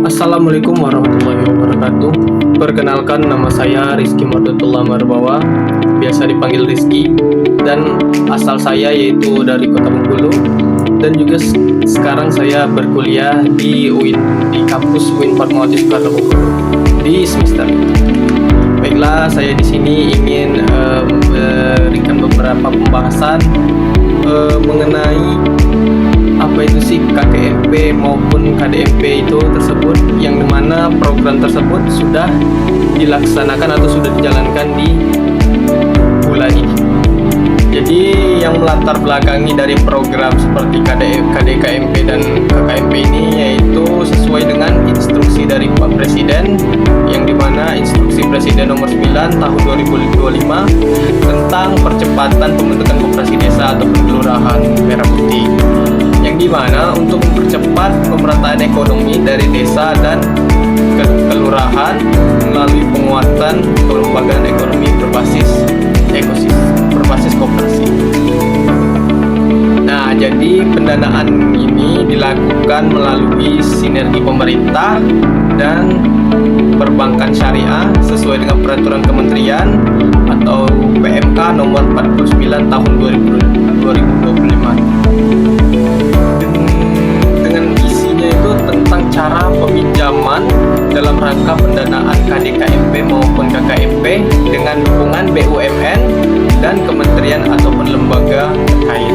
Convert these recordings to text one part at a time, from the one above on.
Assalamualaikum warahmatullahi wabarakatuh. Perkenalkan, nama saya Rizky Mardutullah Marbawa, biasa dipanggil Rizky, dan asal saya yaitu dari Kota Bengkulu, dan juga sekarang saya berkuliah di UIN, di kampus UIN Fatmawati Soekarno Bengkulu di semester. Baiklah, saya di sini ingin memberikan beberapa pembahasan mengenai apa itu sih KKMP maupun KDMP itu tersebut, yang dimana program tersebut sudah dilaksanakan atau sudah dijalankan di bulan ini. Jadi yang melatar belakangi dari program seperti KDKMP dan KKMP ini yaitu sesuai dengan instruksi dari Pak Presiden, yang dimana instruksi Presiden nomor 9 tahun 2025 tentang percepatan pembentukan koperasi desa atau kelurahan Merah Putih, yang dimana untuk mempercepat pemerataan ekonomi dari desa dan kelurahan melalui penguatan kelembagaan ekonomi berbasis koperasi. Nah, jadi pendanaan ini dilakukan melalui sinergi pemerintah dan perbankan syariah sesuai dengan peraturan kementerian atau PMK nomor 49 tahun 2025. Dengan isinya itu tentang cara peminjaman dalam rangka pendanaan KDKMP maupun KKMP dengan dukungan BUMN dan kementerian ataupun lembaga terkait.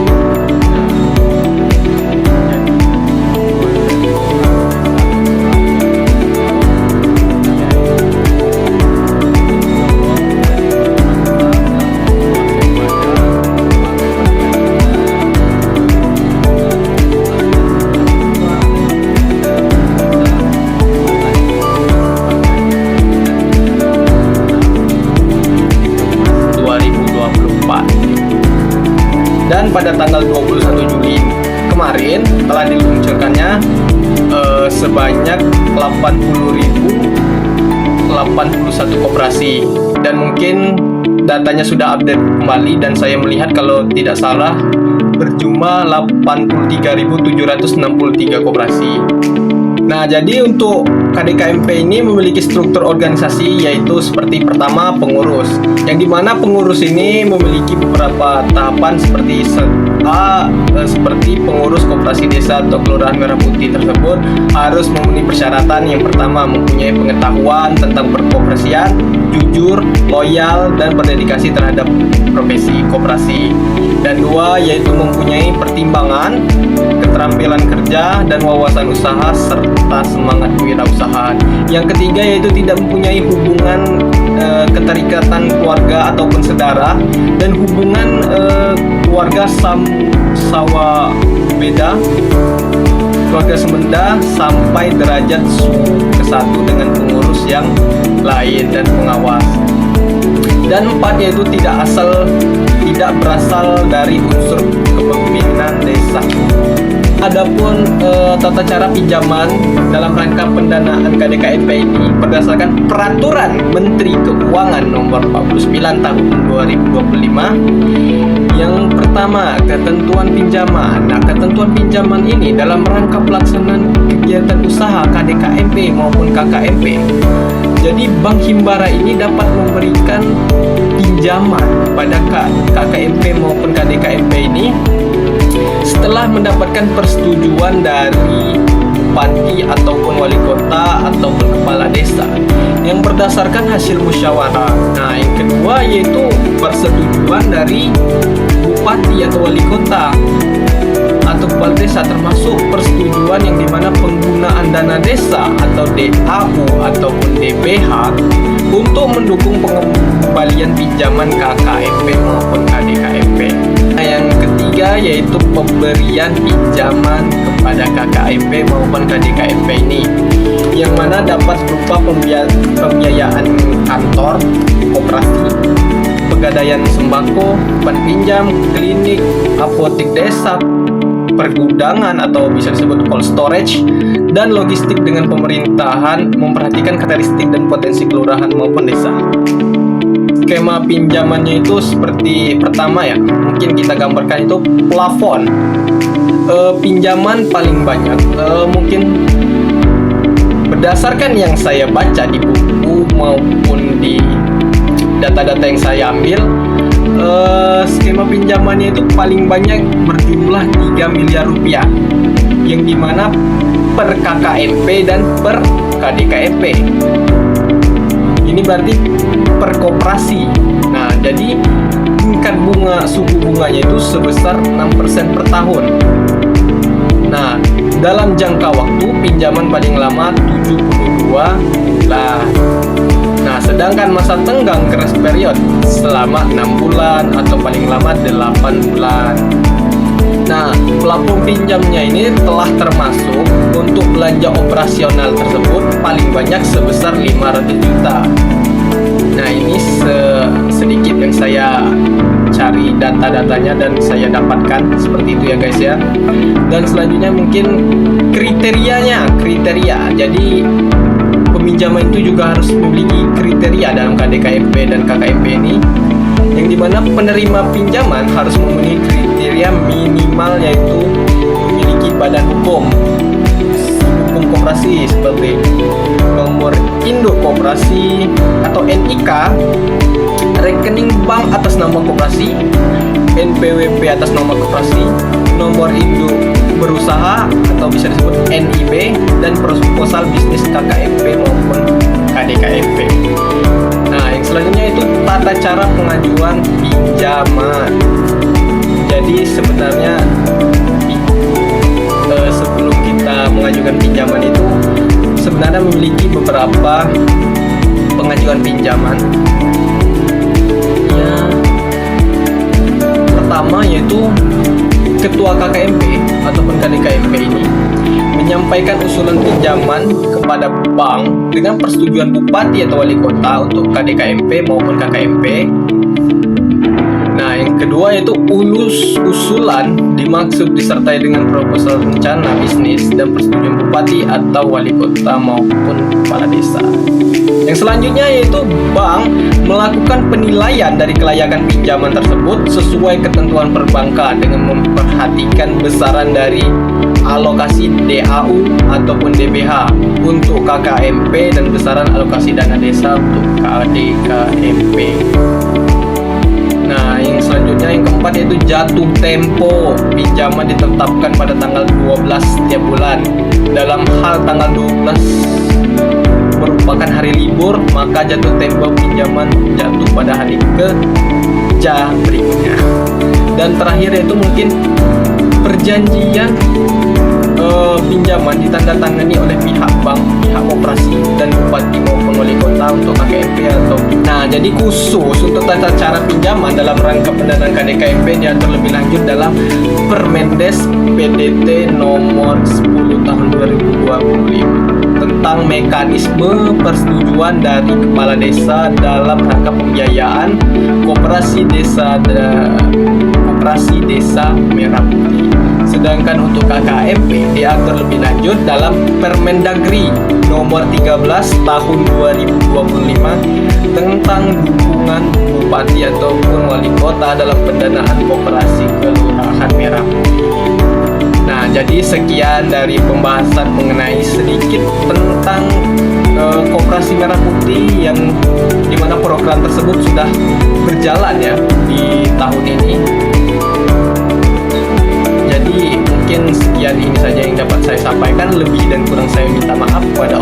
Dan pada tanggal 21 Juli kemarin telah diluncurkannya sebanyak 80.081 koperasi, dan mungkin datanya sudah update kembali dan saya melihat kalau tidak salah berjumlah 83.763 koperasi. Nah, jadi untuk KDKMP ini memiliki struktur organisasi, yaitu seperti pertama pengurus, yang dimana pengurus ini memiliki beberapa tahapan seperti seperti pengurus koperasi desa atau kelurahan Merah Putih tersebut harus memenuhi persyaratan. Yang pertama, mempunyai pengetahuan tentang perkoperasian, jujur, loyal, dan berdedikasi terhadap profesi koperasi. Dan dua, yaitu mempunyai pertimbangan, keterampilan kerja, dan wawasan usaha serta semangat kewirausahaan. Yang ketiga, yaitu tidak mempunyai hubungan keterikatan keluarga ataupun saudara, dan hubungan keluarga sawa beda, keluarga semenda sampai derajat ke-1 dengan pengurus yang lain dan pengawas. Dan empat, yaitu tidak berasal dari unsur kepemimpinan desa. Adapun tata cara pinjaman dalam rangka pendanaan KDKMP ini berdasarkan Peraturan Menteri Keuangan Nomor 49 Tahun 2025. Yang pertama, ketentuan pinjaman. Nah, ketentuan pinjaman ini dalam rangka pelaksanaan kegiatan usaha KDKMP maupun KKMP. Jadi Bank Himbara ini dapat memberikan pinjaman pada KKMP maupun KDKMP ini setelah mendapatkan persetujuan dari bupati ataupun wali kota ataupun kepala desa yang berdasarkan hasil musyawarah. Nah, yang kedua yaitu persetujuan dari bupati atau wali kota atau kepala desa, termasuk persetujuan yang dimana penggunaan dana desa atau DAU ataupun DPH untuk mendukung pengembalian pinjaman KKMP maupun KDKMP. Nah, yang ketiga yaitu pemberian pinjaman kepada KKMP maupun KDKMP ini, yang mana dapat berupa pembiayaan kantor, koperasi, pegadaian sembako, tempat pinjam, klinik, apotek desa, pergudangan atau bisa disebut cold storage, dan logistik dengan pemerintahan memperhatikan karakteristik dan potensi kelurahan maupun desa. Skema pinjamannya itu seperti pertama ya, mungkin kita gambarkan itu plafon. Pinjaman paling banyak mungkin berdasarkan yang saya baca di buku maupun di data-data yang saya ambil, skema pinjamannya itu paling banyak berjumlah 3 miliar rupiah, yang dimana per KKMP dan per KDKMP. Ini berarti per koperasi. Nah, jadi tingkat bunga suku bunganya itu sebesar 6% per tahun. Nah, dalam jangka waktu pinjaman paling lama 72 bulan. Nah, sedangkan masa tenggang grace period selama 6 bulan atau paling lama 8 bulan. Nah, plafon pinjamnya ini telah termasuk untuk belanja operasional tersebut paling banyak sebesar 500 juta. Nah, ini sedikit yang saya cari data-datanya dan saya dapatkan seperti itu ya guys ya. Dan selanjutnya mungkin kriteria. Jadi peminjaman itu juga harus memiliki kriteria dalam KDKMP dan KKMP ini, yang dimana penerima pinjaman harus memenuhi kriteria minimal, yaitu memiliki badan hukum koperasi seperti nomor induk koperasi atau NIK, rekening bank atas nama koperasi, NPWP atas nama koperasi, nomor induk berusaha atau bisa disebut NIB, dan proposal bisnis KKMP maupun KDKMP. Nah, yang selanjutnya itu tata cara pengajuan pinjaman. Jadi sebenarnya sebelum kita mengajukan pinjaman itu sebenarnya memiliki beberapa pengajuan pinjaman. Ya, pertama yaitu ketua KKMP ataupun KDKMP ini menyampaikan usulan pinjaman kepada bank dengan persetujuan bupati atau wali kota untuk KDKMP maupun KKMP. Nah, yang kedua yaitu usulan dimaksud disertai dengan proposal rencana bisnis dan persetujuan bupati atau wali kota maupun kepala desa. Yang selanjutnya yaitu bank melakukan penilaian dari kelayakan pinjaman tersebut sesuai ketentuan perbankan dengan memperhatikan besaran dari alokasi DAU ataupun DBH untuk KKMP dan besaran alokasi dana desa untuk KDKMP. Nah, yang selanjutnya yang keempat yaitu jatuh tempo pinjaman ditetapkan pada tanggal 12 setiap bulan. Dalam hal tanggal 12 merupakan hari libur, maka jatuh tempo pinjaman jatuh pada hari kerja berikutnya. Dan terakhir yaitu mungkin perjanjian pinjaman ditandatangani oleh pihak bank, pihak operasi, dan bupati maupun wali kota untuk KKMP atau. Nah, jadi khusus untuk tata cara pinjaman dalam rangka pendanaan KDKMP diatur lebih lanjut dalam Permendes PDT nomor 10 tahun 2025 tentang mekanisme persetujuan dari kepala desa dalam rangka pembiayaan koperasi desa Merah Putih. Sedangkan untuk KKMP diatur lebih lanjut dalam Permendagri nomor 13 tahun 2025 tentang dukungan bupati ataupun wali kota dalam pendanaan koperasi kelurahan Merah Putih. Nah, jadi sekian dari pembahasan mengenai sedikit tentang koperasi Merah Putih, yang dimana program tersebut sudah berjalan ya di tahun ini. Jadi mungkin sekian ini saja yang dapat saya sampaikan. Lebih dan kurang saya minta maaf kepada